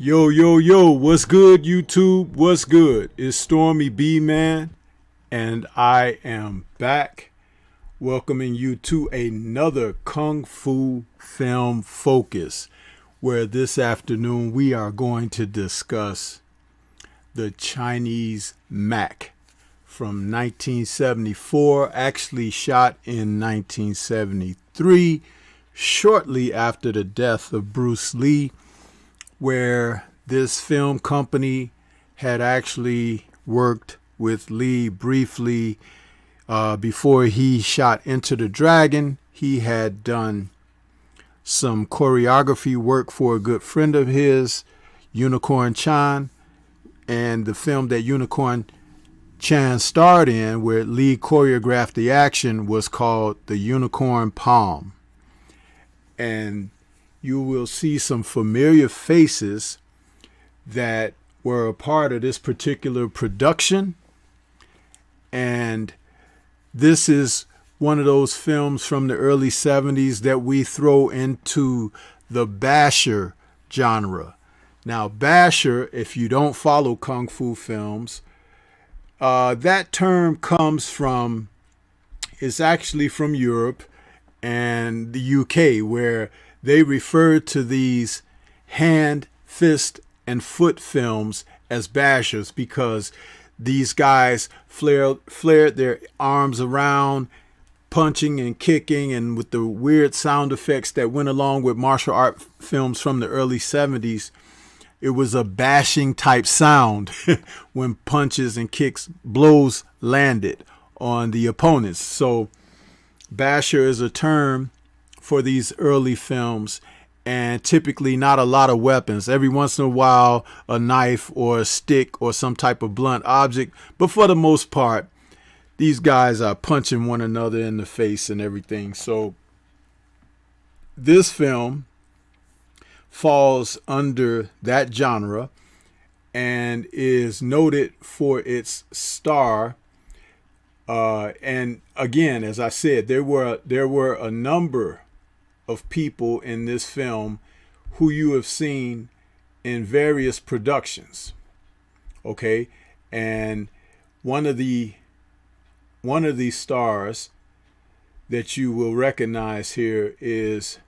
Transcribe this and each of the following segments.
Yo, what's good, YouTube? What's good? It's Stormy B Man, and I am back welcoming you to another Kung Fu Film Focus, where this afternoon we are going to discuss the Chinese MACK from 1974, actually shot in 1973, shortly after the death of Bruce Lee, where this film company had actually worked with Lee briefly before he shot Enter the Dragon. He had done some choreography work for a good friend of his, Unicorn Chan, and the film that Unicorn Chan starred in, where Lee choreographed the action, was called The Unicorn Palm. And you will see some familiar faces that were a part of this particular production. And this is one of those films from the early 70s that we throw into the basher genre. Now, basher, if you don't follow Kung Fu films, that term is actually from Europe and the UK, where they referred to these hand, fist, and foot films as bashers because these guys flared their arms around, punching and kicking, and with the weird sound effects that went along with martial art films from the early 70s. It was a bashing type sound when punches and kicks, blows landed on the opponents. So basher is a term for these early films, and typically not a lot of weapons. Every once in a while, a knife or a stick or some type of blunt object. But for the most part, these guys are punching one another in the face and everything. So this film falls under that genre and is noted for its star. And again, as I said, there were a number of people in this film who you have seen in various productions. Okay, and one of the stars that you will recognize here is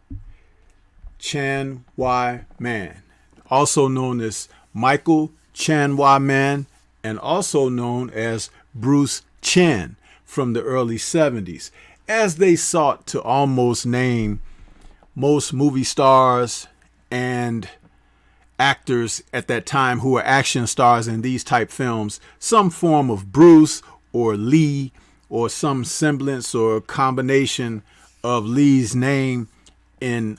Chan-Wai-Man, also known as Michael Chan-Wai-Man, and also known as Bruce Chen from the early 70s, as they sought to almost name most movie stars and actors at that time who were action stars in these type films some form of Bruce or Lee, or some semblance or combination of Lee's name in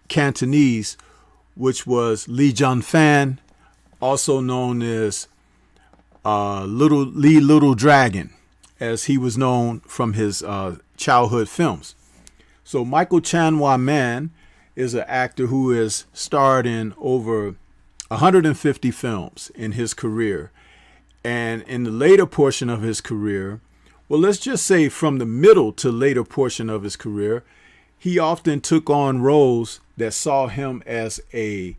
Cantonese, which was Lee Jun Fan, also known as Little Dragon, as he was known from his childhood films. So Michael Chan-Wai-Man is an actor who has starred in over 150 films in his career. And in the later portion of his career, well, let's just say from the middle to later portion of his career, he often took on roles that saw him as a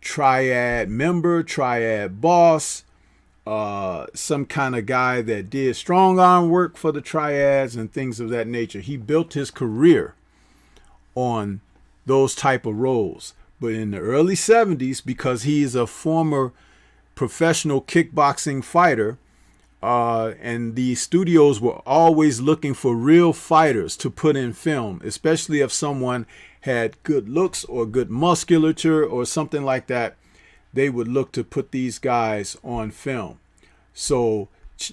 triad member, triad boss, some kind of guy that did strong arm work for the triads and things of that nature. He built his career on those type of roles. But in the early 70s, because he is a former professional kickboxing fighter, and the studios were always looking for real fighters to put in film, especially if someone had good looks or good musculature or something like that, they would look to put these guys on film. So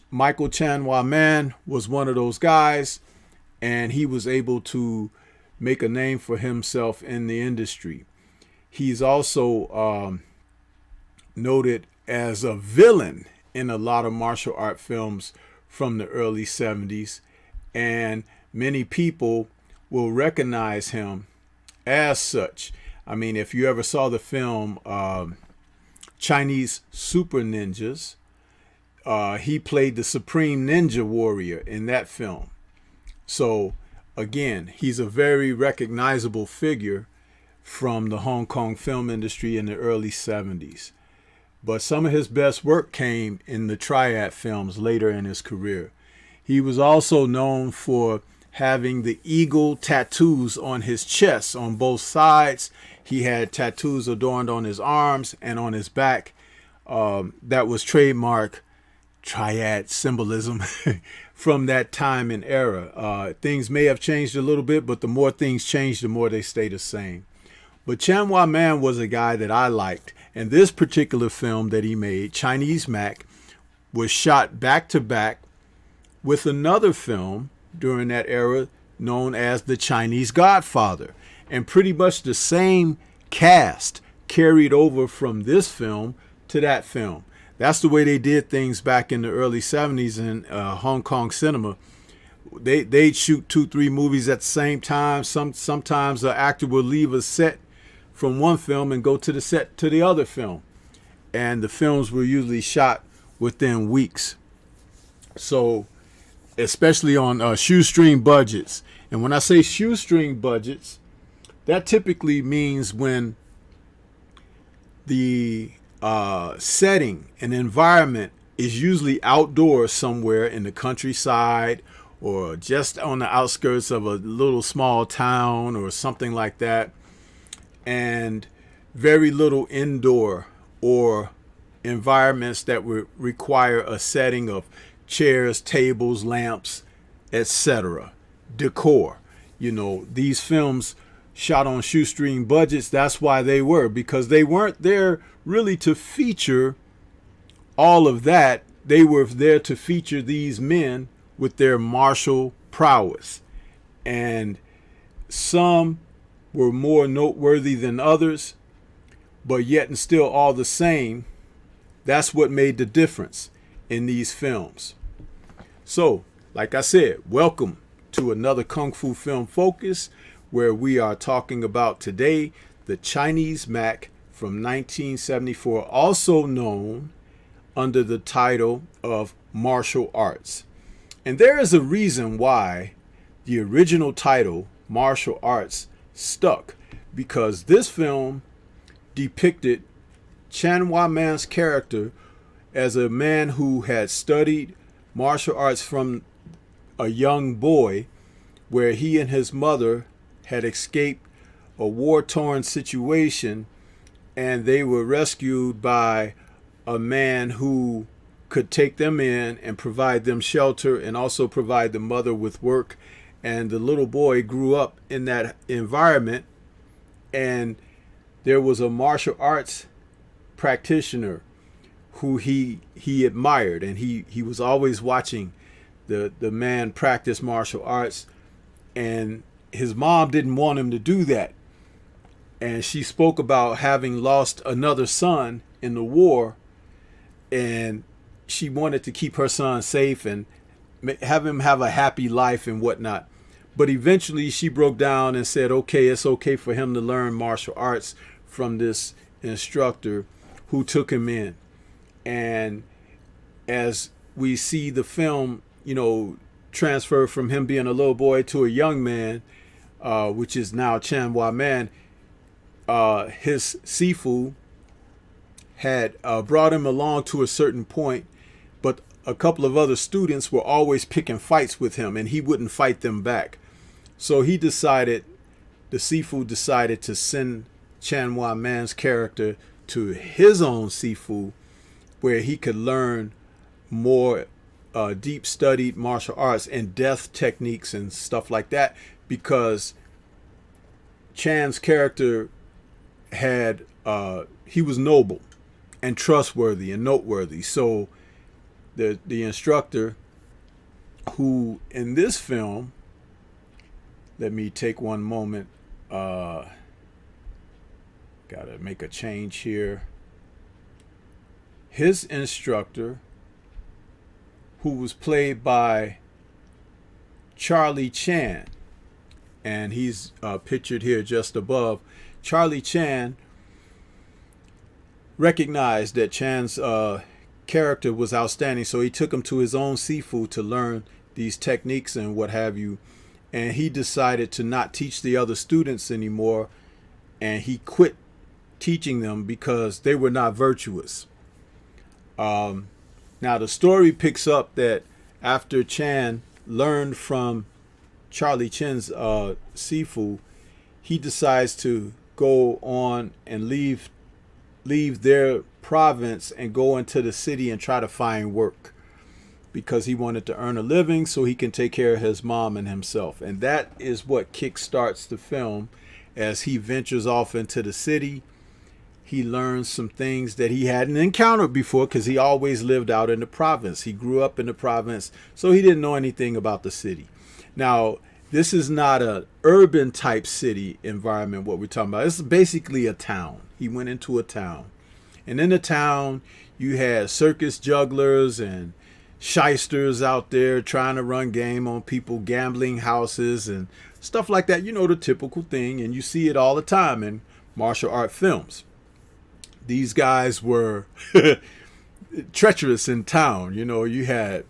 Michael Chan-Wai-Man was one of those guys, and he was able to make a name for himself in the industry. He's also noted as a villain in a lot of martial art films from the early 70s, and many people will recognize him as such. I mean, if you ever saw the film Chinese Super Ninjas, he played the Supreme Ninja Warrior in that film. So again, he's a very recognizable figure from the Hong Kong film industry in the early 70s. But some of his best work came in the triad films later in his career. He was also known for having the eagle tattoos on his chest on both sides. He had tattoos adorned on his arms and on his back. That was trademark triad symbolism from that time and era. Things may have changed a little bit, but the more things change, the more they stay the same. But Chan Hua Man was a guy that I liked. And this particular film that he made, Chinese MACK, was shot back to back with another film during that era known as The Chinese Godfather. And pretty much the same cast carried over from this film to that film. That's the way they did things back in the early 70s in Hong Kong cinema. They'd shoot 2-3 movies at the same time. Sometimes the actor would leave a set from one film and go to the set to the other film. And the films were usually shot within weeks. So, especially on shoestring budgets. And when I say shoestring budgets, that typically means when the setting and environment is usually outdoors somewhere in the countryside or just on the outskirts of a little small town or something like that, and very little indoor or environments that would require a setting of chairs, tables, lamps, etc. Decor. You know, these films shot on shoestring budgets, that's why they were, because they weren't there really to feature all of that. They were there to feature these men with their martial prowess. And some were more noteworthy than others, but yet and still all the same, that's what made the difference in these films. So, like I said, welcome to another Kung Fu Film Focus, where we are talking about today the Chinese MACK from 1974, also known under the title of martial arts. And there is a reason why the original title, martial arts, stuck, because this film depicted Chan Hua Man's character as a man who had studied martial arts from a young boy, where he and his mother had escaped a war-torn situation, and they were rescued by a man who could take them in and provide them shelter and also provide the mother with work. And the little boy grew up in that environment, and there was a martial arts practitioner who he admired, and he was always watching the man practice martial arts, and his mom didn't want him to do that. And she spoke about having lost another son in the war, and she wanted to keep her son safe and have him have a happy life and whatnot. But eventually she broke down and said, okay, it's okay for him to learn martial arts from this instructor who took him in. And as we see the film, transfer from him being a little boy to a young man, which is now Chan Hua Man, his Sifu had brought him along to a certain point, but a couple of other students were always picking fights with him, and he wouldn't fight them back. So the Sifu decided to send Chan Hua Man's character to his own Sifu, where he could learn more deep studied martial arts and death techniques and stuff like that, because Chan's character he was noble and trustworthy and noteworthy. So the instructor, who in this film, let me take one moment, gotta make a change here. His instructor, who was played by Charlie Chan, and he's pictured here just above. Charlie Chan recognized that Chan's character was outstanding, so he took him to his own Sifu to learn these techniques and what have you. And he decided to not teach the other students anymore, and he quit teaching them because they were not virtuous. Now the story picks up that after Chan learned from Charlie Chen's Sifu, he decides to go on and leave their province and go into the city and try to find work, because he wanted to earn a living so he can take care of his mom and himself. And that is what kickstarts the film. As he ventures off into the city, he learns some things that he hadn't encountered before, because he always lived out in the province. He grew up in the province, so he didn't know anything about the city. Now, this is not an urban type city environment, what we're talking about. It's basically a town. He went into a town. And in the town, you had circus jugglers and shysters out there trying to run game on people, gambling houses and stuff like that. You know, the typical thing. And you see it all the time in martial art films. These guys were treacherous in town. You know, you had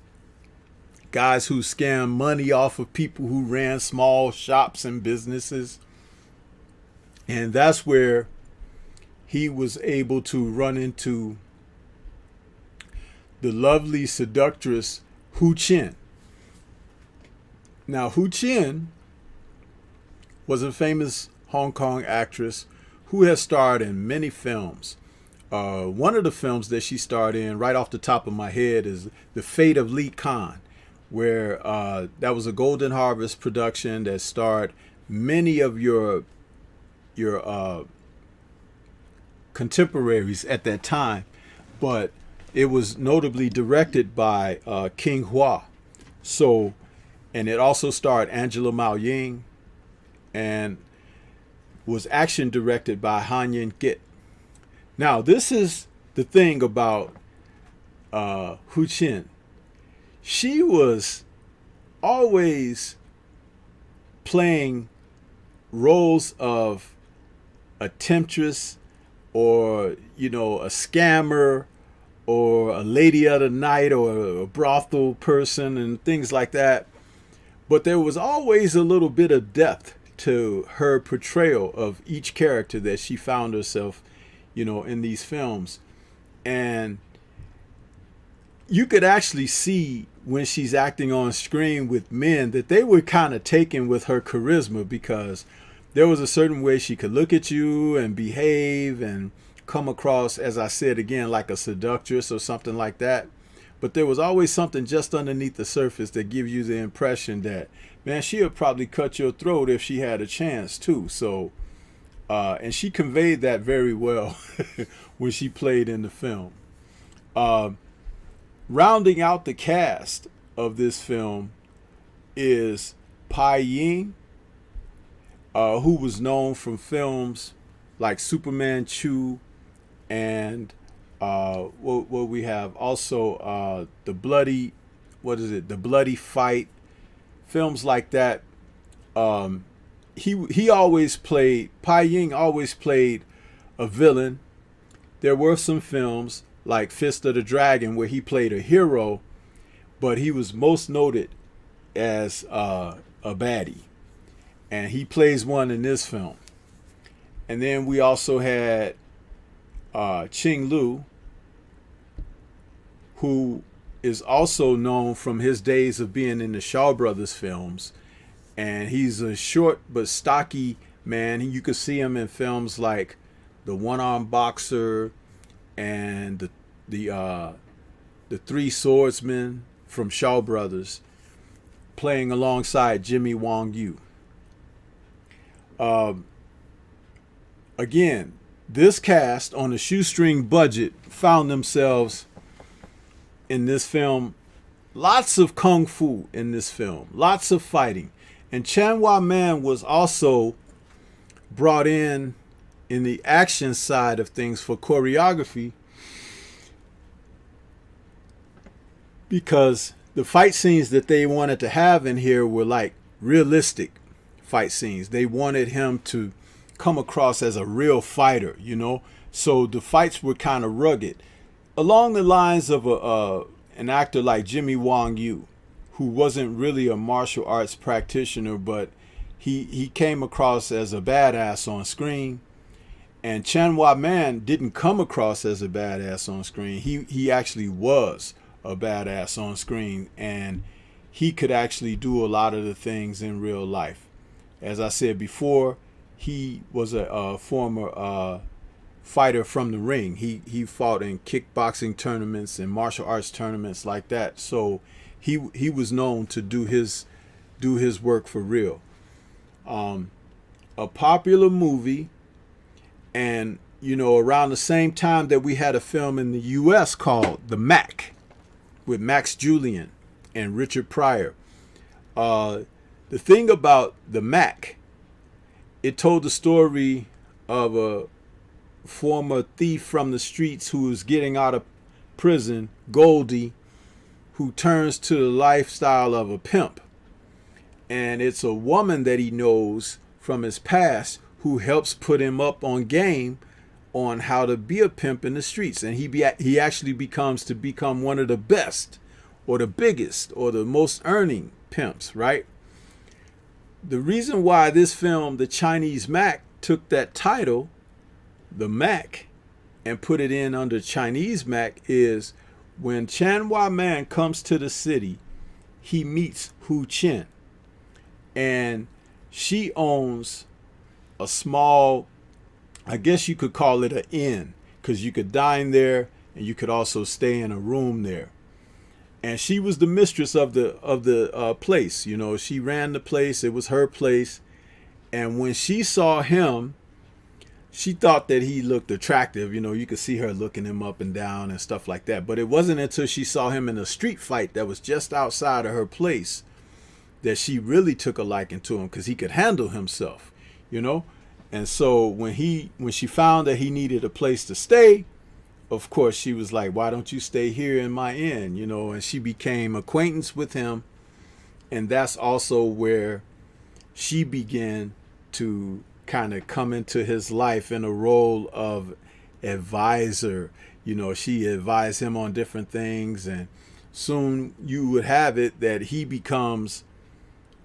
guys who scammed money off of people who ran small shops and businesses. And that's where he was able to run into the lovely seductress Hu Qin. Now, Hu Qin was a famous Hong Kong actress who has starred in many films. One of the films that she starred in, right off the top of my head, is The Fate of Li Khan, where that was a Golden Harvest production that starred many of your contemporaries at that time, but it was notably directed by King Hua. So, and it also starred Angela Mao Ying, and was action directed by Han Yin Git. Now, this is the thing about Hu Qin. She was always playing roles of a temptress, or, you know, a scammer, or a lady of the night, or a brothel person, and things like that. But there was always a little bit of depth to her portrayal of each character that she found herself, you know, in these films. And you could actually see when she's acting on screen with men that they were kind of taken with her charisma, because there was a certain way she could look at you and behave and come across, as I said again, like a seductress or something like that. But there was always something just underneath the surface that gives you the impression that, man, she would probably cut your throat if she had a chance too. So, and she conveyed that very well when she played in the film. Rounding out the cast of this film is Pai Ying, who was known from films like Superman 2 and what we have also the bloody fight, films like that. He always played, Pai Ying always played a villain. There were some films like Fist of the Dragon where he played a hero, but he was most noted as a baddie, and he plays one in this film. And then we also had Ching Lu, who is also known from his days of being in the Shaw Brothers films, and he's a short but stocky man. You could see him in films like The One-Armed Boxer and the Three Swordsmen from Shaw Brothers, playing alongside Jimmy Wong Yu. Again, this cast on a shoestring budget found themselves in this film. Lots of kung fu in this film, lots of fighting. And Chan Hua Man was also brought in the action side of things for choreography, because the fight scenes that they wanted to have in here were like realistic fight scenes. They wanted him to come across as a real fighter, you know. So the fights were kind of rugged, along the lines of an actor like Jimmy Wong Yu, who wasn't really a martial arts practitioner, but he came across as a badass on screen. And Chanhua Man didn't come across as a badass on screen. He actually was a badass on screen, and he could actually do a lot of the things in real life. As I said before, he was a former fighter from the ring. He fought in kickboxing tournaments and martial arts tournaments like that. So he was known to do his work for real. A popular movie, and around the same time that we had a film in the U.S. called The MACK with Max Julien and Richard Pryor. The thing about The MACK, it told the story of a former thief from the streets who is getting out of prison, Goldie, who turns to the lifestyle of a pimp. And it's a woman that he knows from his past who helps put him up on game on how to be a pimp in the streets. And he actually become one of the best or the biggest or the most earning pimps, right? The reason why this film, The Chinese Mack, took that title, The Mack, and put it in under Chinese Mack is when Chanhua Man comes to the city, he meets Hu Chen. And she owns a small, I guess you could call it an inn, because you could dine there and you could also stay in a room there. And she was the mistress of the place. She ran the place. It was her place. And when she saw him, she thought that he looked attractive. You could see her looking him up and down and stuff like that. But it wasn't until she saw him in a street fight that was just outside of her place that she really took a liking to him, because he could handle himself, And so when she found that he needed a place to stay, of course she was like, why don't you stay here in my inn? And she became acquaintance with him. And that's also where she began to kind of come into his life in a role of advisor. She advised him on different things, and soon you would have it that he becomes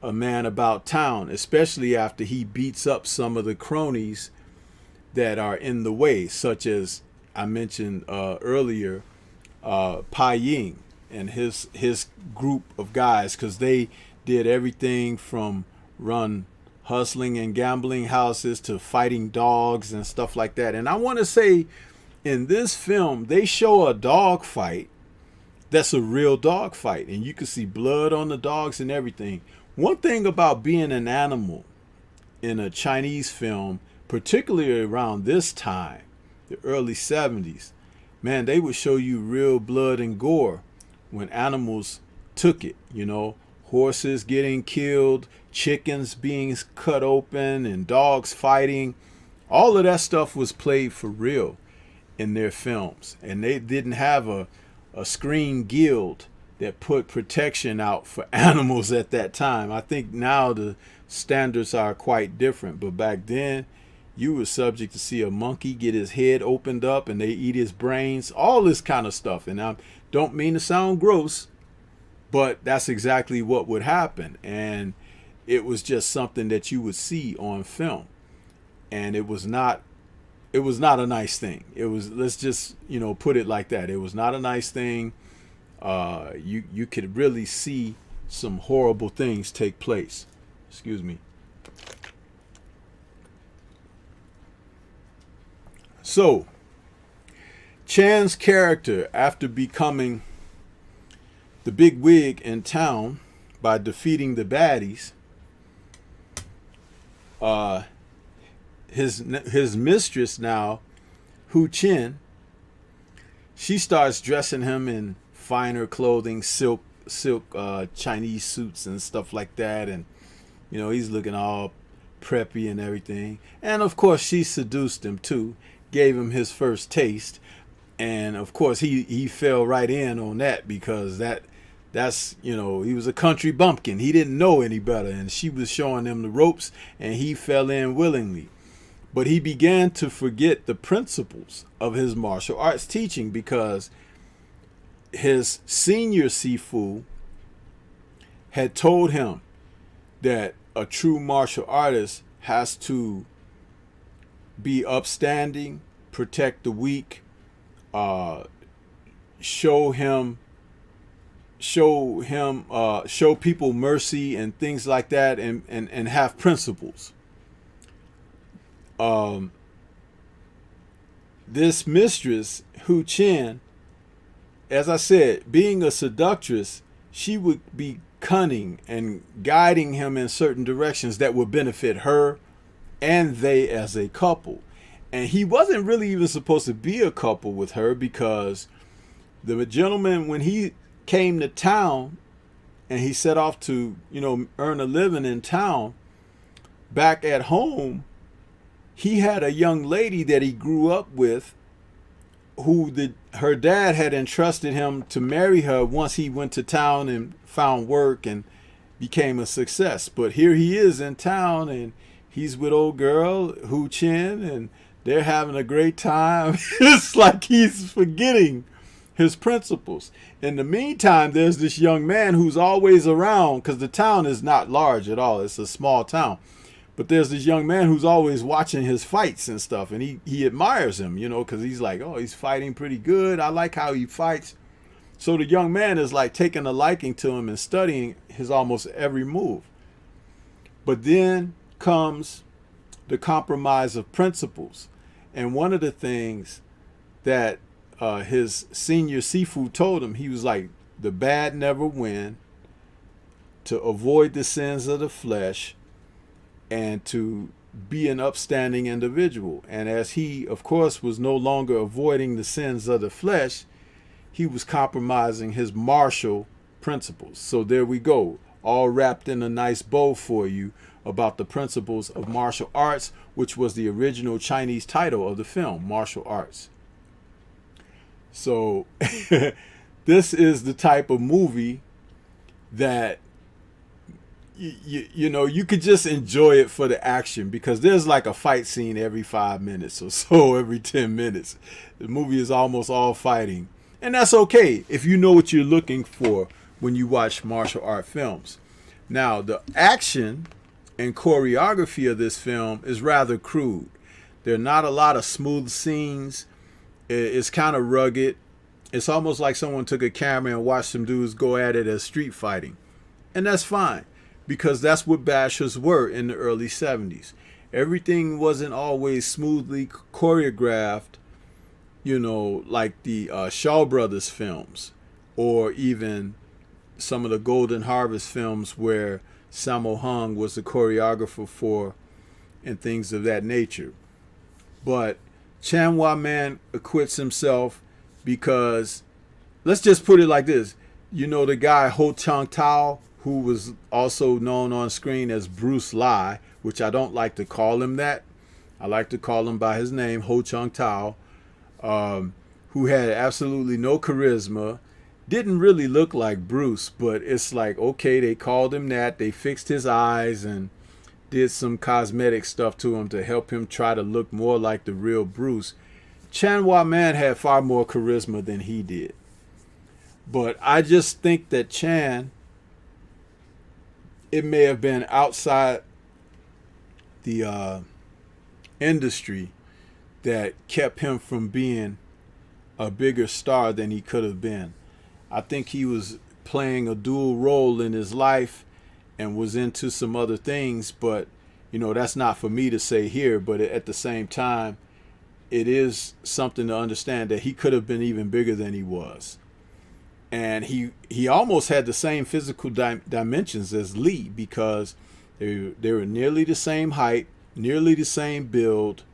a man about town, especially after he beats up some of the cronies that are in the way, such as I mentioned earlier, Pai Ying and his group of guys, because they did everything from run hustling and gambling houses to fighting dogs and stuff like that. And I want to say, in this film, they show a dog fight that's a real dog fight, and you can see blood on the dogs and everything. One thing about being an animal in a Chinese film, particularly around this time, the early 70s, man, they would show you real blood and gore when animals took it. Horses getting killed, chickens being cut open, and dogs fighting. All of that stuff was played for real in their films. And they didn't have a screen guild that put protection out for animals at that time. I think now the standards are quite different, but back then you were subject to see a monkey get his head opened up and they eat his brains, all this kind of stuff. And I don't mean to sound gross, but that's exactly what would happen. And it was just something that you would see on film. And it was not a nice thing. It was, let's just, put it like that. It was not a nice thing. You could really see some horrible things take place. Excuse me. So, Chan's character, after becoming the big wig in town by defeating the baddies, his mistress now, Hu Chen, she starts dressing him in finer clothing, silk Chinese suits and stuff like that, and he's looking all preppy and everything. And of course she seduced him too, gave him his first taste, and of course he fell right in on that, because that's he was a country bumpkin. He didn't know any better, and she was showing him the ropes, and he fell in willingly. But he began to forget the principles of his martial arts teaching, because his senior Sifu had told him that a true martial artist has to be upstanding, protect the weak, show people mercy and things like that, and have principles. This mistress, Hu Chen, as I said, being a seductress, she would be cunning and guiding him in certain directions that would benefit her and they as a couple. And he wasn't really even supposed to be a couple with her, because the gentleman, when he came to town and he set off to, earn a living in town, back at home, he had a young lady that he grew up with, who her dad had entrusted him to marry her once he went to town and found work and became a success. But here he is in town, and he's with old girl Hu Chen, and they're having a great time. It's like he's forgetting his principles. In the meantime, there's this young man who's always around, because the town is not large at all. It's a small town. But there's this young man who's always watching his fights and stuff, and he admires him, because he's like, oh, he's fighting pretty good. I like how he fights. So the young man is like taking a liking to him and studying his almost every move. But then comes the compromise of principles. And one of the things that his senior Sifu told him, he was like, the bad never win, to avoid the sins of the flesh, and to be an upstanding individual. And as he, of course, was no longer avoiding the sins of the flesh, he was compromising his martial principles. So there we go, all wrapped in a nice bow for you about the principles of martial arts, which was the original Chinese title of the film, Martial Arts. So this is the type of movie that you could just enjoy it for the action, because there's like a fight scene every 5 minutes or so, every 10 minutes. The movie is almost all fighting. And that's okay if you know what you're looking for when you watch martial art films. Now, the action and choreography of this film is rather crude. There are not a lot of smooth scenes. It's kind of rugged. It's almost like someone took a camera and watched some dudes go at it as street fighting. And that's fine, because that's what bashers were in the early 70s. Everything wasn't always smoothly choreographed, like the Shaw Brothers films, or even some of the Golden Harvest films where Sammo Hung was the choreographer for, and things of that nature. But Chanhwa-man acquits himself because, let's just put it like this. The guy Ho Chang-tao, who was also known on screen as Bruce Lee, which I don't like to call him that. I like to call him by his name, Ho Chang-tao, who had absolutely no charisma, didn't really look like Bruce, but it's like, okay, they called him that. They fixed his eyes and did some cosmetic stuff to him to help him try to look more like the real Bruce. Chanhwa-man had far more charisma than he did. But I just think that Chan, it may have been outside the industry that kept him from being a bigger star than he could have been. I think he was playing a dual role in his life and was into some other things, but that's not for me to say here. But at the same time, it is something to understand that he could have been even bigger than he was. And he almost had the same physical dimensions as Lee, because they were nearly the same height, nearly the same build,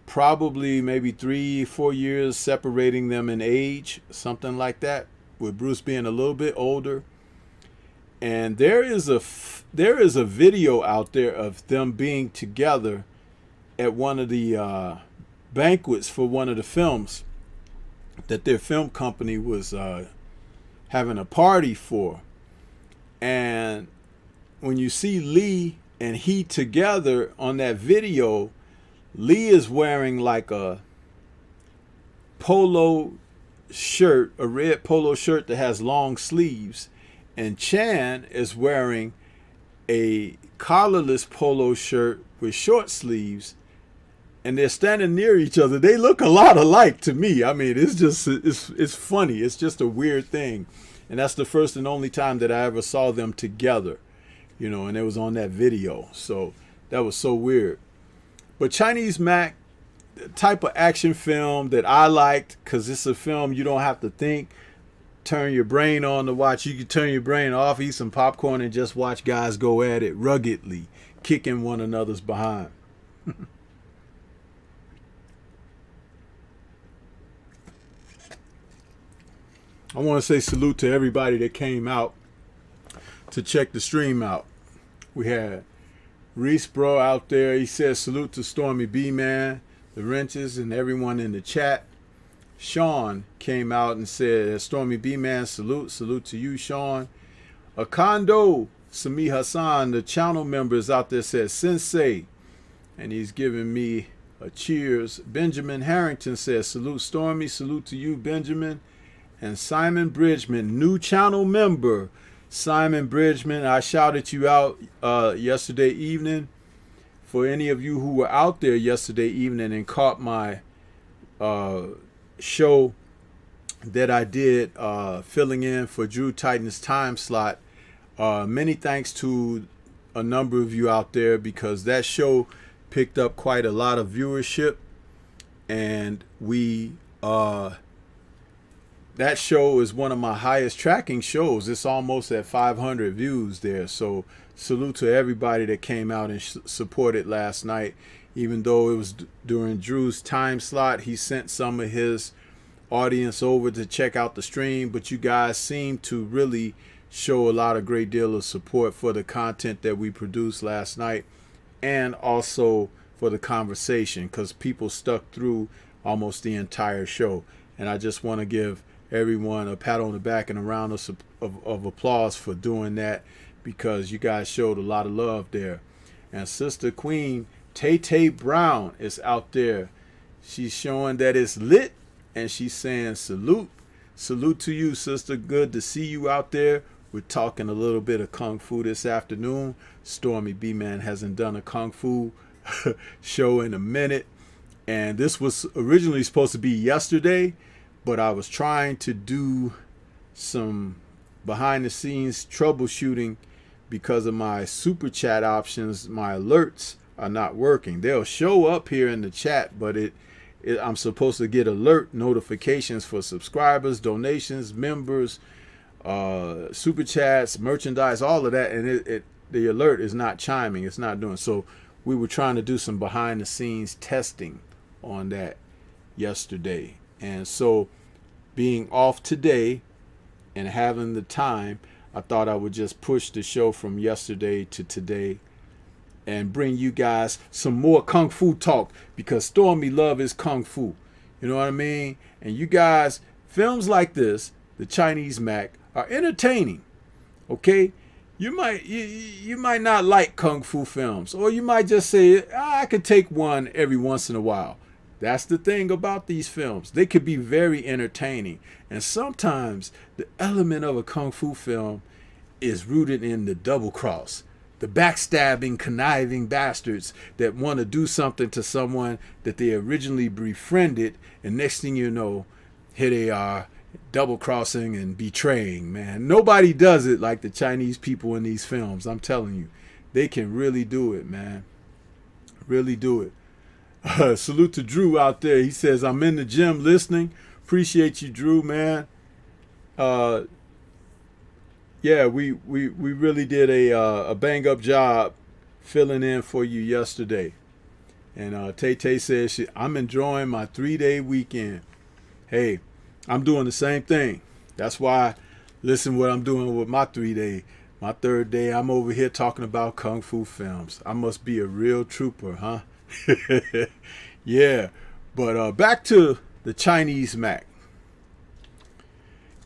probably maybe 3-4 years separating them in age, something like that, with Bruce being a little bit older. And there is a video out there of them being together at one of the banquets for one of the films that their film company was having a party for. And when you see Lee and he together on that video, Lee is wearing like a polo shirt, a red polo shirt that has long sleeves, and Chan is wearing a collarless polo shirt with short sleeves and they're standing near each other. They look a lot alike to me. I mean, it's just, it's funny. It's just a weird thing. And that's the first and only time that I ever saw them together, you know, and it was on that video. So that was so weird. But Chinese Mac, the type of action film that I liked, because it's a film you don't have to think, turn your brain on to watch. You can turn your brain off, eat some popcorn, and just watch guys go at it ruggedly, kicking one another's behind. I want to say salute to everybody that came out to check the stream out. We had Reese Bro out there. He says salute to Stormy B Man, the Wrenches, and everyone in the chat. Sean came out and said, Stormy B Man, salute. Salute to you, Sean. Akando Sami Hassan, the channel members out there, says Sensei, and he's giving me a cheers. Benjamin Harrington says salute Stormy. Salute to you, Benjamin. And Simon Bridgman, new channel member. Simon Bridgman, I shouted you out yesterday evening. For any of you who were out there yesterday evening and caught my show that I did filling in for Drew Titan's time slot, many thanks to a number of you out there, because that show picked up quite a lot of viewership, and we that show is one of my highest tracking shows. It's almost at 500 views there. So salute to everybody that came out and supported last night. Even though it was during Drew's time slot, he sent some of his audience over to check out the stream. But you guys seem to really show a great deal of support for the content that we produced last night, and also for the conversation, because people stuck through almost the entire show. And I just want to give everyone a pat on the back and a round of applause for doing that, because you guys showed a lot of love there. And Sister Queen Tay Brown is out there. She's showing that it's lit, and she's saying salute. Salute to you, sister. Good to see you out there. We're talking a little bit of Kung Fu this afternoon. Stormy B Man hasn't done a Kung Fu show in a minute. And this was originally supposed to be yesterday, but I was trying to do some behind the scenes troubleshooting because of my super chat options. My alerts are not working. They'll show up here in the chat, but I'm supposed to get alert notifications for subscribers, donations, members, super chats, merchandise, all of that, and the alert is not chiming. It's not doing so. We were trying to do some behind the scenes testing on that yesterday. And so, being off today and having the time, I thought I would just push the show from yesterday to today and bring you guys some more Kung Fu talk, because Stormy love is Kung Fu. You know what I mean? And you guys, films like this, the Chinese Mac, are entertaining. Okay? You might not like Kung Fu films, or you might just say, I could take one every once in a while. That's the thing about these films. They could be very entertaining. And sometimes the element of a Kung Fu film is rooted in the double cross. The backstabbing, conniving bastards that want to do something to someone that they originally befriended. And next thing you know, here they are, double crossing and betraying, man. Nobody does it like the Chinese people in these films. I'm telling you, they can really do it, man. Really do it. Salute to Drew out there. He says, I'm in the gym listening. Appreciate you, Drew, man. Yeah, we really did a bang up job filling in for you yesterday. And Tay says, I'm enjoying my 3-day weekend. Hey, I'm doing the same thing. That's why, listen what I'm doing with my 3-day. My 3rd day, I'm over here talking about Kung Fu films. I must be a real trooper, huh? Yeah, but back to the Chinese Mac.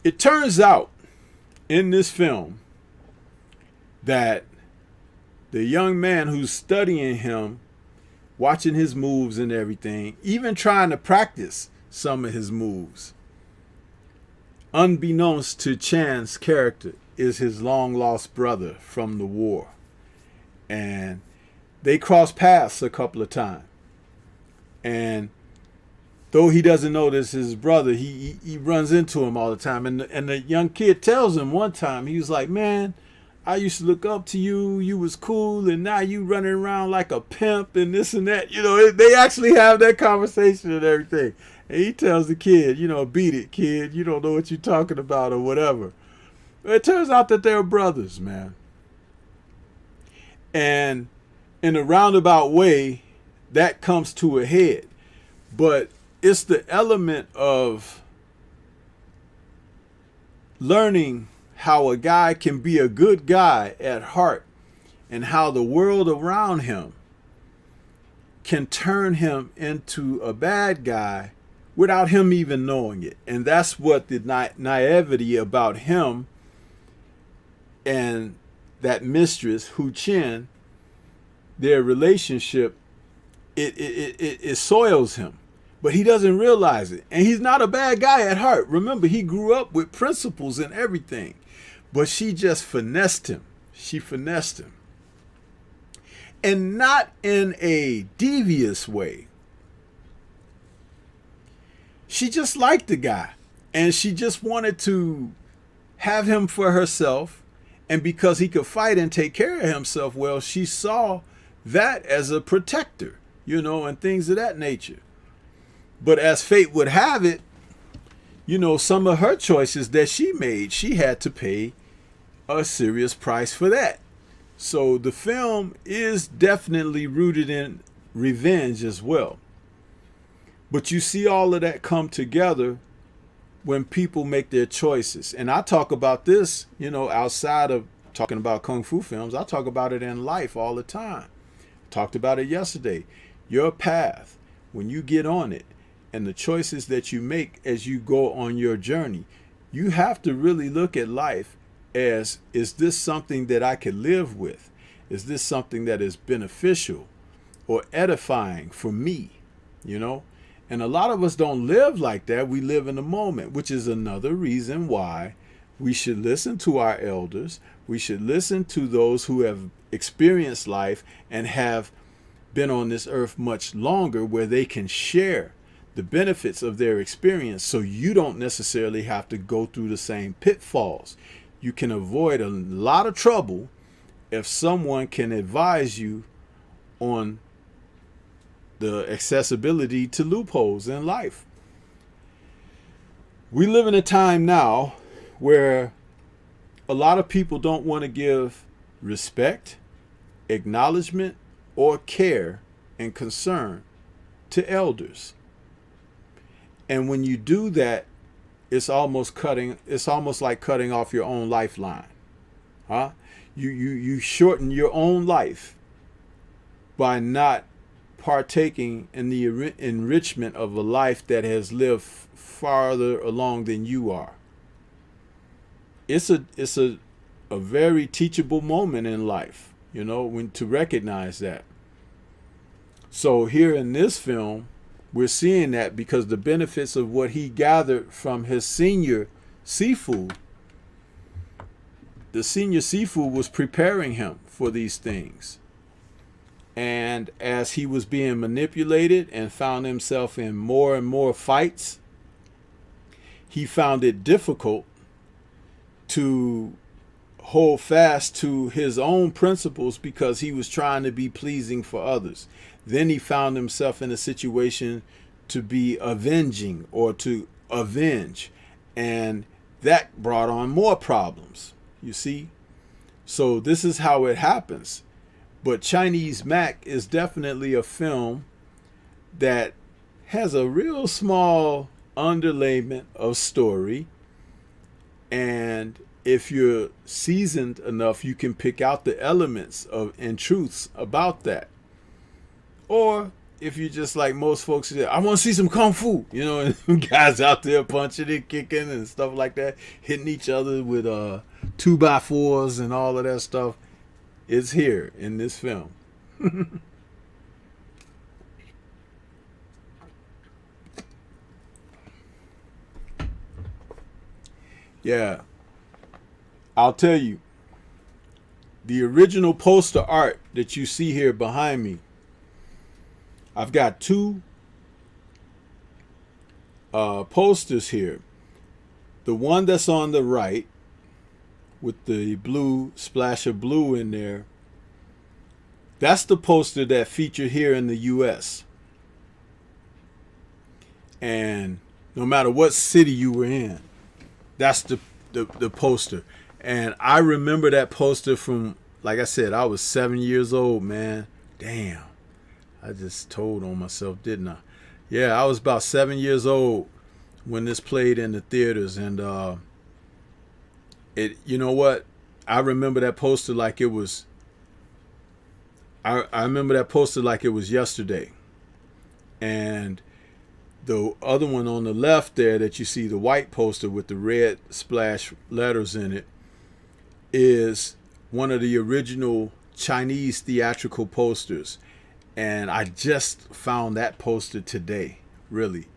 It turns out in this film that the young man who's studying him, watching his moves and everything, even trying to practice some of his moves, unbeknownst to Chan's character, is his long lost brother from the war. And they cross paths a couple of times. And though he doesn't know this is his brother, he runs into him all the time. And the young kid tells him one time, he was like, man, I used to look up to you. You was cool, and now you running around like a pimp and this and that. You know, they actually have that conversation and everything. And he tells the kid, you know, beat it, kid. You don't know what you're talking about or whatever. But it turns out that they're brothers, man. And in a roundabout way, that comes to a head. But it's the element of learning how a guy can be a good guy at heart and how the world around him can turn him into a bad guy without him even knowing it. And that's what the naivety about him and that mistress, Hu Chen, their relationship, it soils him. But he doesn't realize it. And he's not a bad guy at heart. Remember, he grew up with principles and everything. But she just finessed him. She finessed him. And not in a devious way. She just liked the guy. And she just wanted to have him for herself. And because he could fight and take care of himself well, she saw that as a protector, you know, and things of that nature. But as fate would have it, you know, some of her choices that she made, she had to pay a serious price for that. So the film is definitely rooted in revenge as well. But you see all of that come together when people make their choices. And I talk about this, you know, outside of talking about Kung Fu films. I talk about it in life all the time. Talked about it yesterday. Your path, when you get on it, and the choices that you make as you go on your journey, you have to really look at life as, is this something that I could live with? Is this something that is beneficial or edifying for me? You know? And a lot of us don't live like that. We live in the moment, which is another reason why we should listen to our elders. We should listen to those who have experienced life and have been on this earth much longer, where they can share the benefits of their experience, so you don't necessarily have to go through the same pitfalls. You can avoid a lot of trouble if someone can advise you on the accessibility to loopholes in life. We live in a time now where a lot of people don't want to give respect, acknowledgement, or care and concern to elders. And when you do that, it's almost like cutting off your own lifeline. Huh? You shorten your own life by not partaking in the enrichment of a life that has lived farther along than you are. It's a very teachable moment in life, you know, when to recognize that. So here in this film, we're seeing that because the benefits of what he gathered from his senior Sifu, the senior Sifu was preparing him for these things. And as he was being manipulated and found himself in more and more fights, he found it difficult to hold fast to his own principles because he was trying to be pleasing for others. Then he found himself in a situation to be avenging or to avenge. And that brought on more problems, you see. So this is how it happens. But Chinese MACK is definitely a film that has a real small underlayment of story. And if you're seasoned enough, you can pick out the elements of and truths about that. Or if you just like most folks say, I want to see some Kung Fu, you know, and guys out there punching and kicking and stuff like that, hitting each other with 2x4s and all of that stuff, is here in this film. Yeah, I'll tell you, the original poster art that you see here behind me, I've got two posters here. The one that's on the right with the blue splash of blue in there, that's the poster that featured here in the US. And no matter what city you were in, that's the poster. And I remember that poster from, like I said, I was 7 years old, man. Damn. I just told on myself, didn't I? Yeah, I was about 7 years old when this played in the theaters. And you know what? I remember that poster like it was, I remember that poster like it was yesterday. And the other one on the left there that you see, the white poster with the red splash letters in it, is one of the original Chinese theatrical posters. And I just found that poster today, really.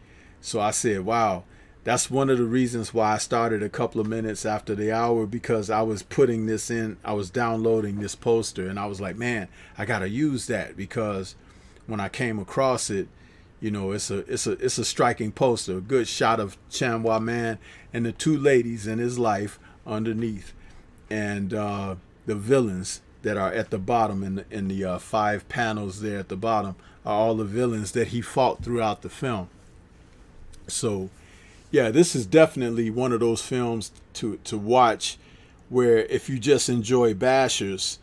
So I said, wow, that's one of the reasons why I started a couple of minutes after the hour, because I was putting this in, I was downloading this poster, and I was like, man, I got to use that, because when I came across it, you know, it's a striking poster, a good shot of Chanwa Man and the two ladies in his life underneath, and the villains that are at the bottom in the 5 panels there at the bottom are all the villains that he fought throughout the film. So yeah, this is definitely one of those films to watch where if you just enjoy bashers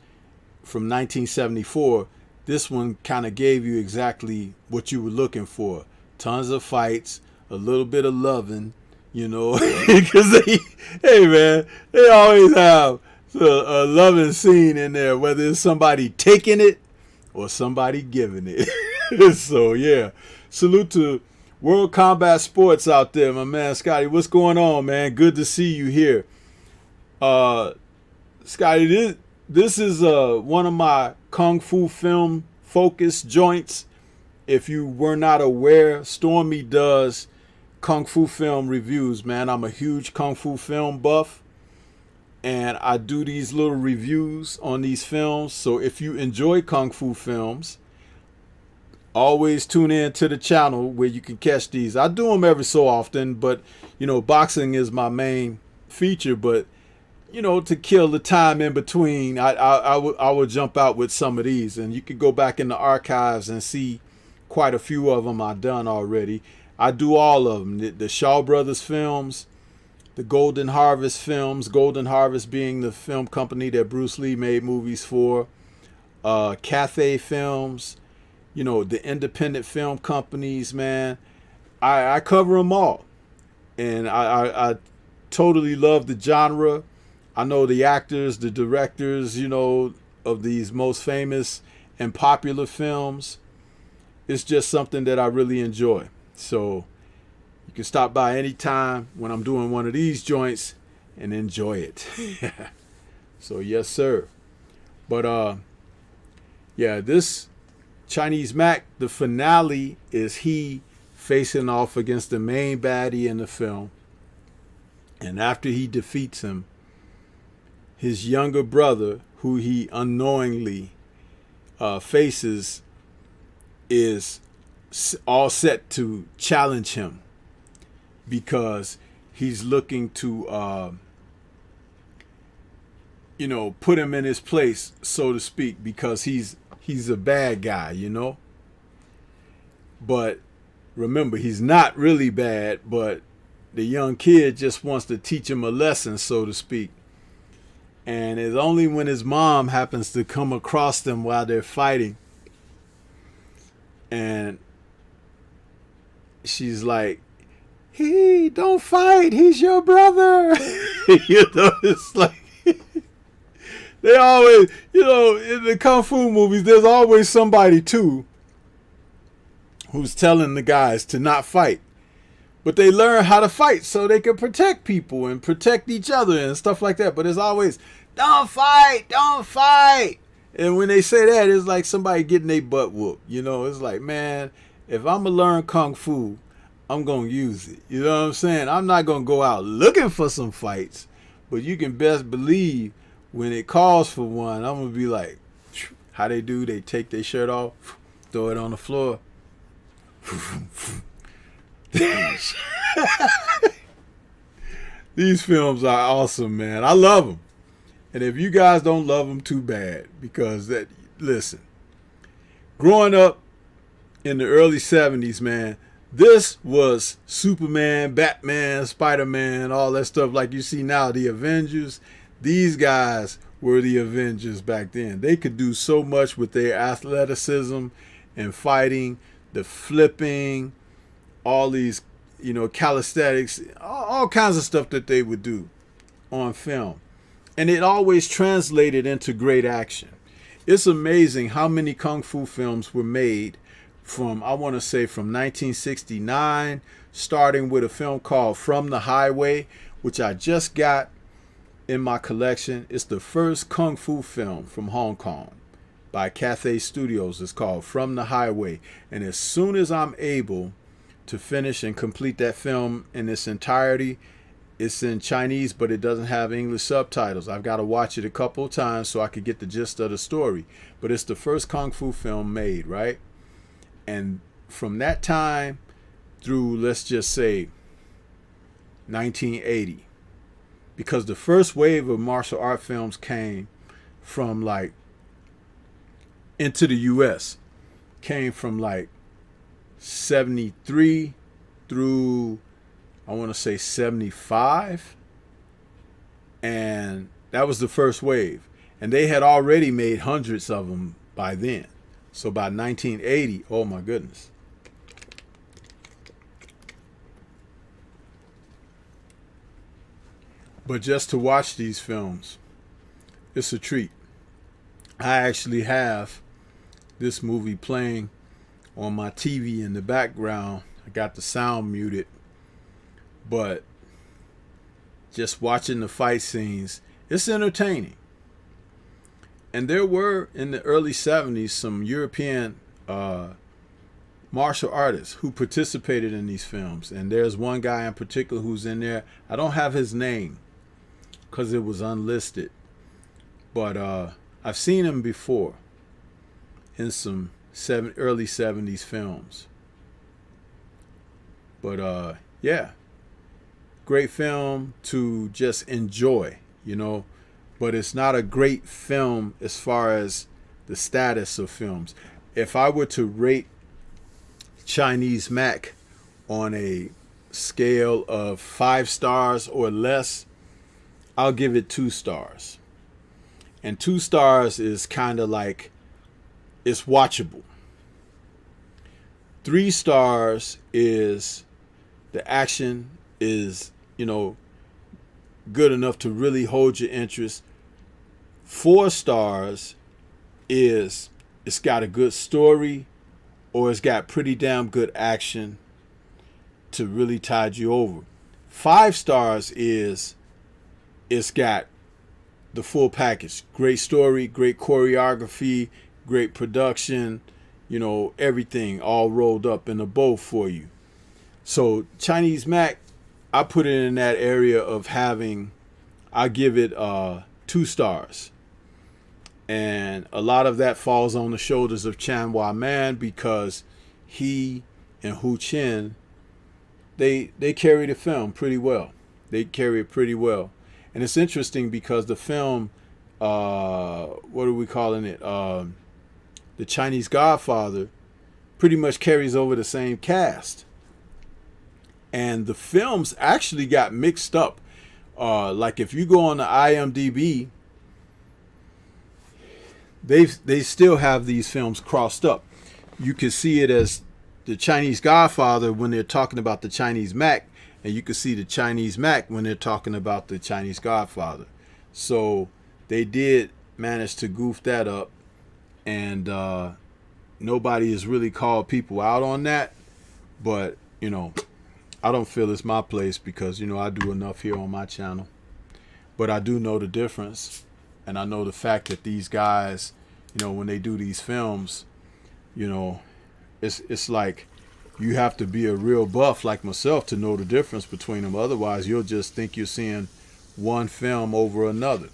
from 1974, this one kind of gave you exactly what you were looking for. Tons of fights, a little bit of loving, you know, because hey man, they always have a loving scene in there, whether it's somebody taking it or somebody giving it. So yeah, salute to World Combat Sports out there, my man Scotty. What's going on, man? Good to see you here. Scotty, this is one of my Kung Fu film focused joints. If you were not aware, Stormy does Kung Fu film reviews, man. I'm a huge Kung Fu film buff, and I do these little reviews on these films. So if you enjoy Kung Fu films, always tune in to the channel where you can catch these. I do them every so often, but you know, boxing is my main feature. But you know, to kill the time in between, I would jump out with some of these, and you can go back in the archives and see quite a few of them I've done already. I do all of them. The Shaw Brothers films, the Golden Harvest films, Golden Harvest being the film company that Bruce Lee made movies for, Cathay Films, you know, the independent film companies, man. I cover them all. And I totally love the genre. I know the actors, the directors, you know, of these most famous and popular films. It's just something that I really enjoy. So you can stop by anytime when I'm doing one of these joints and enjoy it. So yes, sir. But yeah, this Chinese MACK, the finale is he facing off against the main baddie in the film. And after he defeats him, his younger brother, who he unknowingly faces, is all set to challenge him, because he's looking to, you know, put him in his place, so to speak, because he's a bad guy, you know. But remember, he's not really bad, but the young kid just wants to teach him a lesson, so to speak. And it's only when his mom happens to come across them while they're fighting, and she's like, "Hey, don't fight, he's your brother." You know, it's like they always, you know, in the Kung Fu movies, there's always somebody too who's telling the guys to not fight. But they learn how to fight so they can protect people and protect each other and stuff like that. But it's always, don't fight, don't fight. And when they say that, it's like somebody getting their butt whooped. You know, it's like, man, if I'm going to learn Kung Fu, I'm going to use it. You know what I'm saying? I'm not going to go out looking for some fights. But you can best believe when it calls for one, I'm going to be like, how they do, they take their shirt off, throw it on the floor. These films are awesome, man. I love them. And if you guys don't love them, too bad. Because, listen, growing up in the early 70s, man, this was Superman, Batman, Spider-Man, all that stuff like you see now, the Avengers. These guys were the Avengers back then. They could do so much with their athleticism and fighting, the flipping, all these, calisthenics, all kinds of stuff that they would do on film. And it always translated into great action. It's amazing how many Kung Fu films were made from, I want to say, from 1969, starting with a film called From the Highway, which I just got in my collection. It's the first Kung Fu film from Hong Kong by Cathay Studios. It's called From the Highway. And as soon as I'm able to finish and complete that film in its entirety, it's in Chinese, but it doesn't have English subtitles. I've got to watch it a couple of times so I could get the gist of the story. But it's the first Kung Fu film made, right? And from that time through, let's just say, 1980, because the first wave of martial art films came from like into the US, came from like 73 through, I want to say, 75. And that was the first wave. And they had already made hundreds of them by then. So by 1980, oh my goodness. But just to watch these films, it's a treat. I actually have this movie playing on my TV in the background. I got the sound muted, but just watching the fight scenes, it's entertaining. And there were, in the early 70s, some European martial artists who participated in these films. And there's one guy in particular who's in there. I don't have his name because it was unlisted. But I've seen him before in some early 70s films. But yeah, great film to just enjoy, but it's not a great film as far as the status of films. If I were to rate Chinese MACK on a scale of 5 stars or less, I'll give it 2 stars. And 2 stars is kind of like, it's watchable. 3 stars is the action is, good enough to really hold your interest. 4 stars is it's got a good story, or it's got pretty damn good action to really tide you over. 5 stars is it's got the full package. Great story, great choreography, great production, everything all rolled up in a bow for you. So Chinese MACK, I put it in that area of I give it 2 stars. And a lot of that falls on the shoulders of STORMYBMAN'S, because he and Hu Chen, they carry the film pretty well. They carry it pretty well. And it's interesting because the film, what are we calling it? The Chinese Godfather pretty much carries over the same cast. And the films actually got mixed up. Like if you go on the IMDb, they still have these films crossed up. You can see it as the Chinese Godfather when they're talking about the Chinese MACK, and you can see the Chinese MACK when they're talking about the Chinese Godfather. So they did manage to goof that up, and nobody has really called people out on that. But I don't feel it's my place because I do enough here on my channel. But I do know the difference, and I know the fact that these guys, when they do these films, it's like you have to be a real buff like myself to know the difference between them. Otherwise, you'll just think you're seeing one film over another.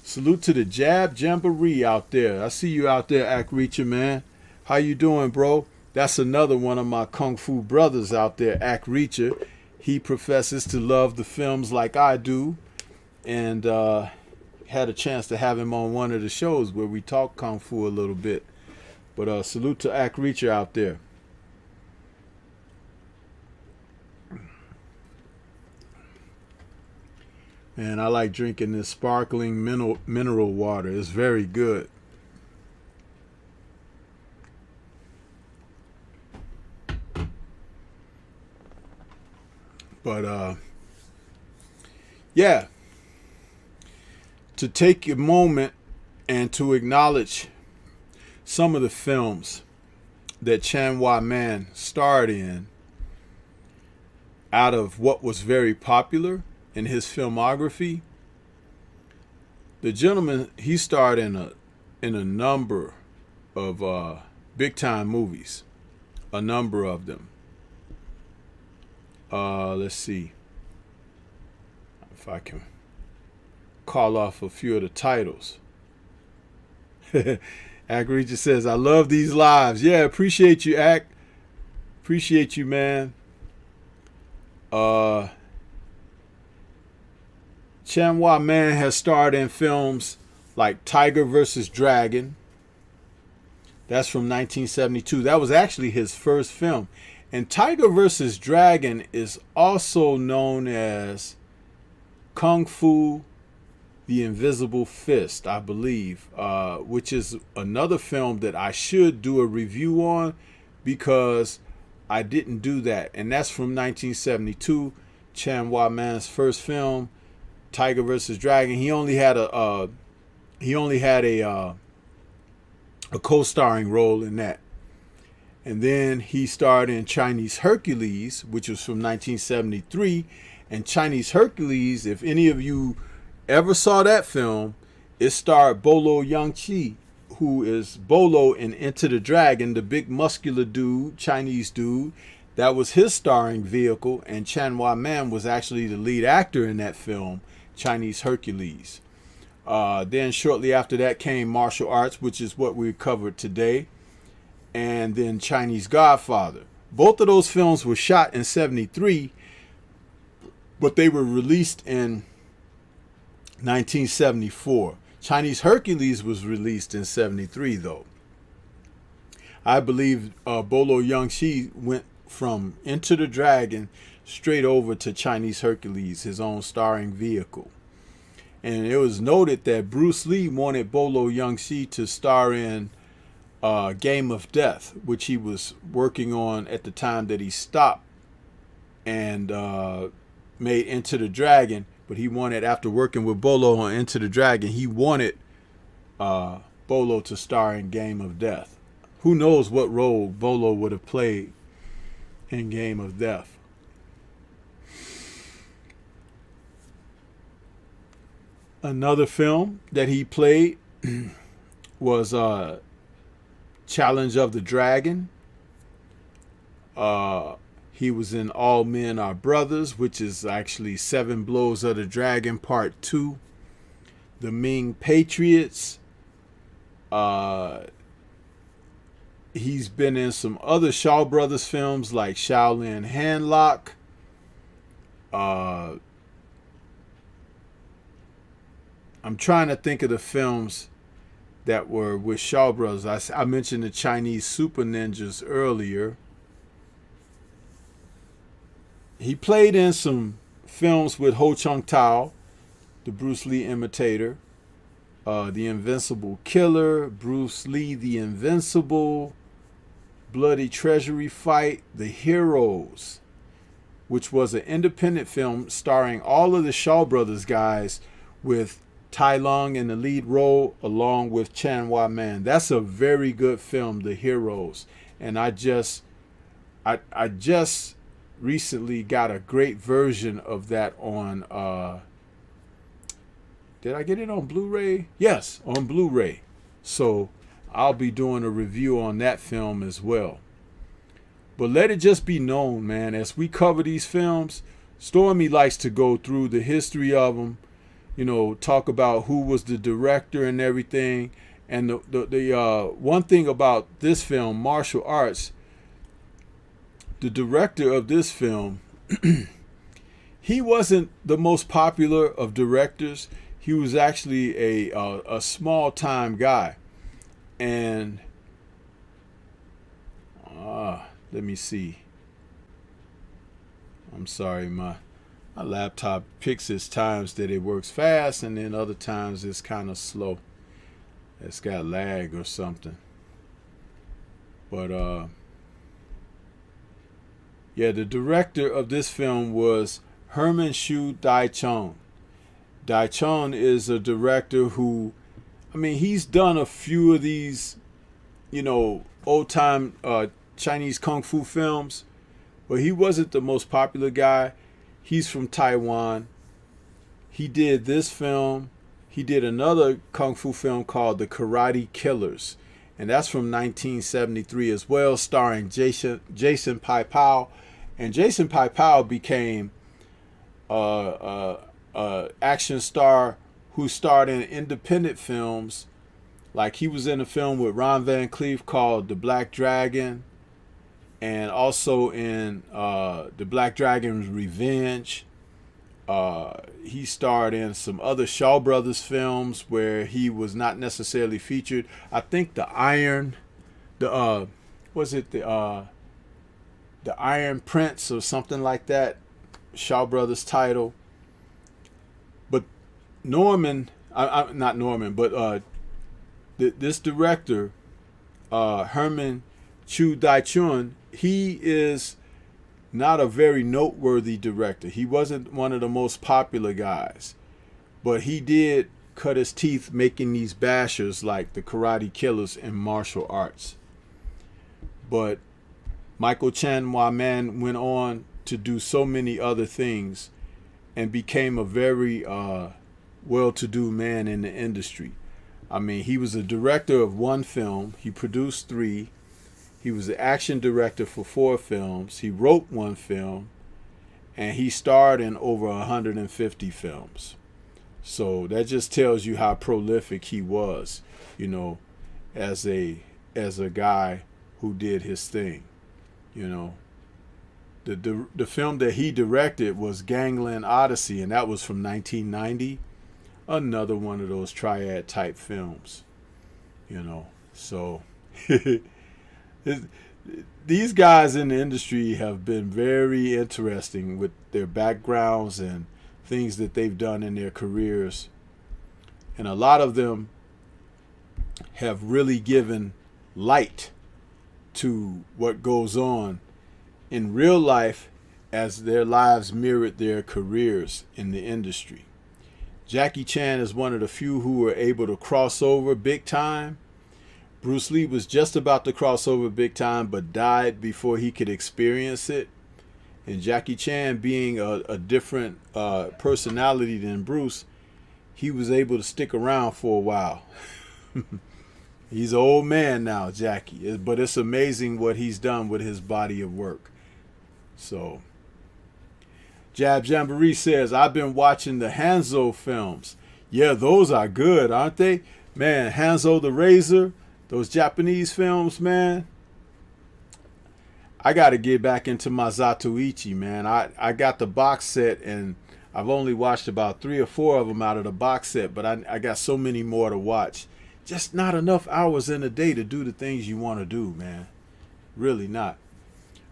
Salute to the Jab Jamboree out there. I see you out there, Ack Reacher, man. How you doing, bro? That's another one of my Kung Fu brothers out there, Ack Reacher. he professes to love the films like I do, and had a chance to have him on one of the shows where we talk Kung Fu a little bit. But salute to Ack Reacher out there. And I like drinking this sparkling mineral water. It's very good. But yeah, to take a moment and to acknowledge some of the films that Chan Hua Man starred in out of what was very popular in his filmography. The gentleman, he starred in a number of big time movies, a number of them. Let's see if I can call off a few of the titles. Ack Reacher says, I love these lives. Yeah, appreciate you, Ack. Appreciate you, man. Chan Hua Man has starred in films like Tiger vs. Dragon. That's from 1972. That was actually his first film. And Tiger vs. Dragon is also known as Kung Fu The Invisible Fist, I believe, which is another film that I should do a review on because I didn't do that. And that's from 1972, Chan Hua Man's first film, Tiger vs. Dragon. He only had a co-starring role in that. And then he starred in Chinese Hercules, which was from 1973. And Chinese Hercules, if any of you ever saw that film, it starred Bolo Yang-chi, who is Bolo in Enter the Dragon, the big muscular dude, Chinese dude. That was his starring vehicle, and Chan Hua Man was actually the lead actor in that film, Chinese Hercules. Then shortly after that came Martial Arts, which is what we covered today. And then Chinese Godfather. Both of those films were shot in 73, but they were released in 1974. Chinese Hercules was released in 73, though. I believe Bolo Yang-chi went from Enter the Dragon straight over to Chinese Hercules, his own starring vehicle. And it was noted that Bruce Lee wanted Bolo Yang-chi to star in Game of Death, which he was working on at the time that he stopped and made Enter the Dragon. But he wanted, after working with Bolo on Enter the Dragon, he wanted Bolo to star in Game of Death. Who knows what role Bolo would have played in Game of Death. Another film that he played was Challenge of the Dragon. He was in All Men Are Brothers, which is actually Seven Blows of the Dragon Part 2. The Ming Patriots. He's been in some other Shaw Brothers films like Shaolin Handlock. I'm trying to think of the films that were with Shaw Brothers. I mentioned the Chinese Super Ninjas earlier. He played in some films with Ho Chung Tao, the Bruce Lee imitator, The Invincible Killer, Bruce Lee the Invincible, Bloody Treasury Fight, The Heroes, which was an independent film starring all of the Shaw Brothers guys with Tai Lung in the lead role along with Chan Hua Man. That's a very good film, The Heroes. And I just recently got a great version of that on did I get it on Blu-ray? Yes, on Blu-ray. So I'll be doing a review on that film as well. But let it just be known, man, as we cover these films, Stormy likes to go through the history of them, you know, talk about who was the director and everything. And the one thing about this film, Martial Arts, the director of this film he wasn't the most popular of directors. He was actually a small time guy. And let me see. I'm sorry, my laptop picks its times that it works fast, and then other times it's kind of slow. It's got lag or something. But yeah, the director of this film was Herman Shu Dai-chon. Dai-chon is a director who, I mean, he's done a few of these, old time Chinese kung fu films, but he wasn't the most popular guy. He's from Taiwan. He did this film. He did another kung fu film called The Karate Killers, and that's from 1973 as well, starring Jason Pai-Pao. And Jason Pai-Pao became action star who starred in independent films. Like, he was in a film with Ron Van Cleef called The Black Dragon, and also in The Black Dragon's Revenge. He starred in some other Shaw Brothers films where he was not necessarily featured. I think The Iron Prince or something like that, Shaw Brothers title. But this director, Herman Chu Dai-chun, he is not a very noteworthy director. He wasn't one of the most popular guys, but he did cut his teeth making these bashers like The Karate Killers and martial arts. But Michael Chan-wah-man went on to do so many other things and became a very well-to-do man in the industry. I mean, he was a director of one film. He produced 3. He was the action director for 4 films. He wrote 1 film, and he starred in over 150 films. So that just tells you how prolific he was, as a guy who did his thing. The film that he directed was Gangland Odyssey, and that was from 1990. Another one of those triad type films, So these guys in the industry have been very interesting with their backgrounds and things that they've done in their careers. And a lot of them have really given light to what goes on in real life as their lives mirrored their careers in the industry. Jackie Chan is one of the few who were able to cross over big time. Bruce Lee was just about to cross over big time, but died before he could experience it. And Jackie Chan, being a different personality than Bruce, he was able to stick around for a while. He's an old man now, Jackie, but it's amazing what he's done with his body of work. So, Jab Jamboree says, I've been watching the Hanzo films. Yeah, those are good, aren't they? Man, Hanzo the Razor, those Japanese films, man. I got to get back into my Zatoichi, man. I got the box set, and I've only watched about 3 or 4 of them out of the box set, but I got so many more to watch. Just not enough hours in a day to do the things you want to do, man. Really not.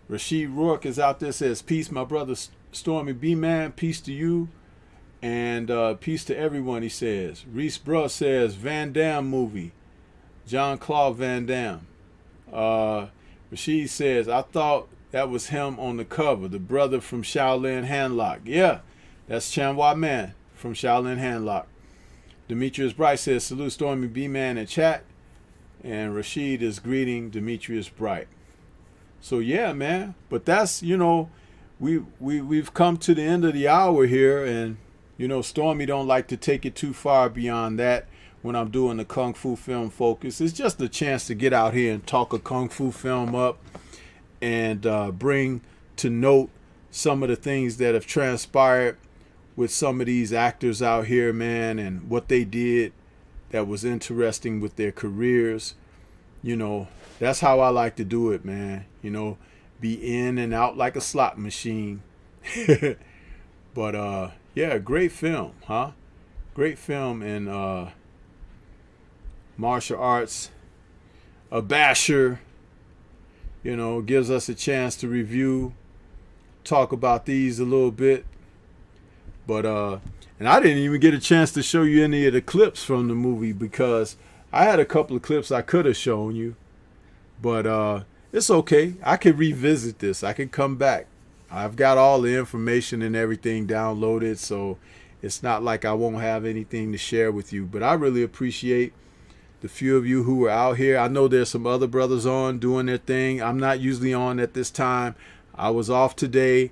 Rashid Rourke is out there, says, peace, my brother Stormy B-Man. Peace to you. And peace to everyone, he says. Reese Bruh says, Van Damme movie. Jean-Claude Van Damme. Rashid says, I thought that was him on the cover, the brother from Shaolin Handlock. Yeah, that's Chan-wah-man from Shaolin Handlock. Demetrius Bright says, salute Stormy B-Man in chat. And Rashid is greeting Demetrius Bright. So yeah, man. But that's, we've come to the end of the hour here, and Stormy don't like to take it too far beyond that when I'm doing the Kung Fu Film Focus. It's just a chance to get out here and talk a Kung Fu film up and bring to note some of the things that have transpired with some of these actors out here, man, and what they did that was interesting with their careers. That's how I like to do it, man. Be in and out like a slot machine. But yeah, great film, huh? Great film in martial arts. A basher, you know, gives us a chance to review, talk about these a little bit. But and I didn't even get a chance to show you any of the clips from the movie, because I had a couple of clips I could have shown you. But it's okay. I can revisit this. I can come back. I've got all the information and everything downloaded, so it's not like I won't have anything to share with you. But I really appreciate the few of you who are out here. I know there's some other brothers on doing their thing. I'm not usually on at this time. I was off today.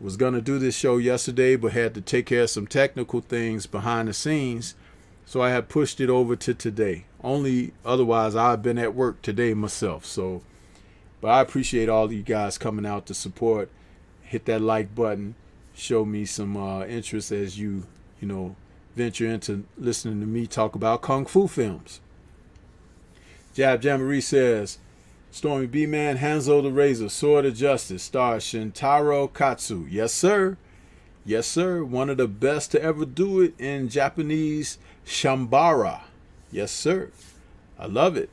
Was going to do this show yesterday, but had to take care of some technical things behind the scenes. So I had pushed it over to today. Only otherwise I've been at work today myself. So, but I appreciate all of you guys coming out to support. Hit that like button. Show me some interest as you know, venture into listening to me talk about Kung Fu films. Jab Jamboree says, Stormy B Man, Hanzo the Razor, Sword of Justice, stars Shintaro Katsu. Yes, sir. Yes, sir. One of the best to ever do it in Japanese Shambara. Yes, sir. I love it.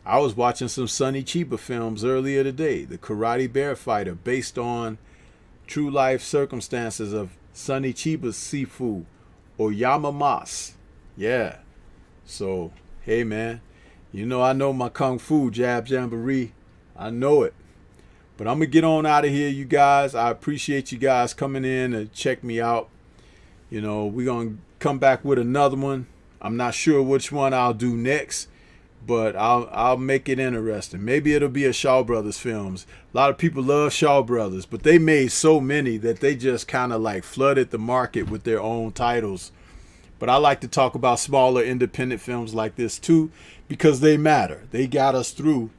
I was watching some Sonny Chiba films earlier today. The Karate Bear Fighter, based on true life circumstances of Sonny Chiba's Sifu Oyama Mas. Yeah. So, hey, man. You know I know my Kung Fu, Jab Jamboree. I know it. But I'm going to get on out of here, you guys. I appreciate you guys coming in and check me out. You know, we're going to come back with another one. I'm not sure which one I'll do next, but I'll make it interesting. Maybe it'll be a Shaw Brothers films. A lot of people love Shaw Brothers, but they made so many that they just kind of like flooded the market with their own titles. But I like to talk about smaller independent films like this too, because they matter. They got us through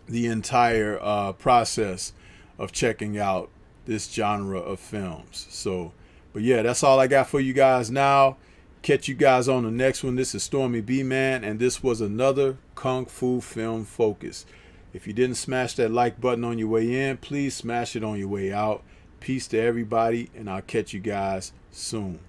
the entire process of checking out this genre of films. So, but yeah, that's all I got for you guys now. Catch you guys on the next one. This is Stormy B Man, and this was another Kung Fu Film Focus. If you didn't smash that like button on your way in, please smash it on your way out. Peace to everybody, and I'll catch you guys soon.